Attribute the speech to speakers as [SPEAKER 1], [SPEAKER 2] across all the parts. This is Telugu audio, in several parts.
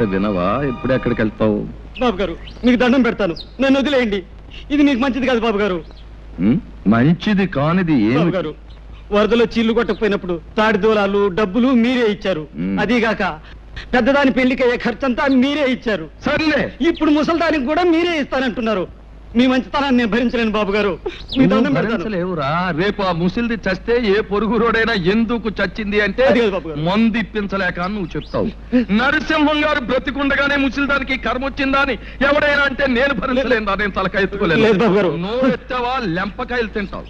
[SPEAKER 1] వినవా? ఇప్పుడు ఎక్కడికి వెళ్తావు?
[SPEAKER 2] బాబు గారు మీకు దండం పెడతాను, నన్ను వదిలేయండి. ఇది నీకు మంచిది కాదు బాబు గారు.
[SPEAKER 1] మంచిది కానిది
[SPEAKER 2] బాబు గారు, వరదలో చీళ్లు కొట్టకపోయినప్పుడు తాడి దూలాలు డబ్బులు మీరే ఇచ్చారు. అదీగాక పెద్దదాని పెళ్లికయ్యే ఖర్చంతా మీరే ఇచ్చారు.
[SPEAKER 1] సర్లే,
[SPEAKER 2] ఇప్పుడు ముసల్దానికి కూడా మీరే ఇస్తానంటున్నారు. మీ మంచితనాన్ని నేను భరించలేను బాబు గారు. మీ దండం పెడతాను.
[SPEAKER 1] భరించలేవురా. రేపు ఆ ముసిల్ది చస్తే ఏ పొరుగు రోడైనా ఎందుకు చచ్చింది అంటే మందు ఇప్పించలేక నువ్వు చెప్తావు. నరసింహం గారు బ్రతికుండగానే ముసిల్దానికి కర్మ వచ్చిందా అని ఎవడైనా అంటే నేను భరించలేను. నేను తలకాయ ఎత్తుకోలేదు. నోరు ఎత్తావా లెంపకాయలు తింటావు.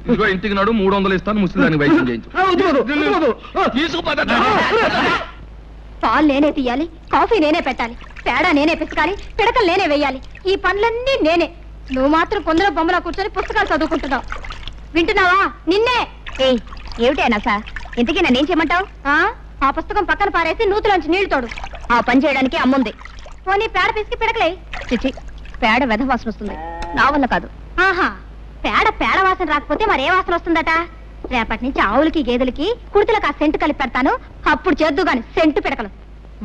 [SPEAKER 1] ఇదిగో ఇంటికి నాడు 300 ఇస్తాను, ముసిల్దానికి వైద్యం చేయించు.
[SPEAKER 3] పాలు నేనే తీయాలి, కాఫీ నేనే పెట్టాలి, పేడ నేనే పిసకాలి, పిడకలు నేనే వేయాలి. ఈ పనులన్నీ నేనే. నువ్వు మాత్రం కొందరు బొమ్మలా కూర్చొని పుస్తకాలు చదువుకుంటున్నావు. వింటున్నావా? నిన్నే. ఏమిటైనా సార్, ఇంతకీ నన్నేం చేయమంటావు? ఆ పుస్తకం పక్కన పారేసి నూతులోంచి నీళ్లు తోడు. ఆ పని చేయడానికి అమ్ముంది. పోనీ పేడ పిసికి పిడకలే. చిచి, పేడ వెధ వాసన వస్తుంది, నా వల్ల కాదు. ఆహా, పేడ వాసన రాకపోతే మరే వాసన వస్తుందట? రేపటి నుంచి ఆవులకి గేదెలకి కుర్తులకు ఆ సెంటు కలిపి పెడతాను, అప్పుడు చేద్దు గాని సెంటు పిడకలు.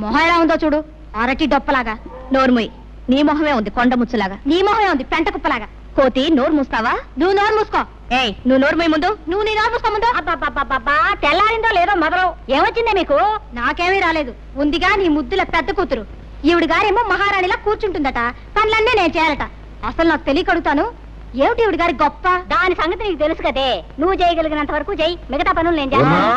[SPEAKER 3] మొహం ఎలా ఉందో చూడు, అరటి డొప్పలాగా. నోరుముయి, నీ మొహమే ఉంది కొండ ముచ్చులాగా. నీ మొహమే ఉంది పెంట కుప్పలాగా. కోతి, నోరు మూస్తావా? నువ్వు నోరు మూసుకో. ఏయ్, నువ్వు నోరుమోయి ముందు. నువ్వు నీ నోరు మూసుకో ముందు. అబ్బా, తెల్లారిందో లేదో మొదలు. ఏమొచ్చిందే మీకు? నాకేమీ రాలేదు. ఉందిగా నీ ముద్దుల పెద్ద కూతురు. ఈవిడ గారేమో మహారాణిలా కూర్చుంటుందట, పనులన్నీ నేను చేయాలట. అసలు నాకు తెలియకడుగుతాను, ఏమిటి ఈవిడ గారి గొప్ప? దాని సంగతి నీకు తెలుసు కదే. నువ్వు చేయగలిగినంత వరకు చేయి, మిగతా పనులు నేను చేస్తాను.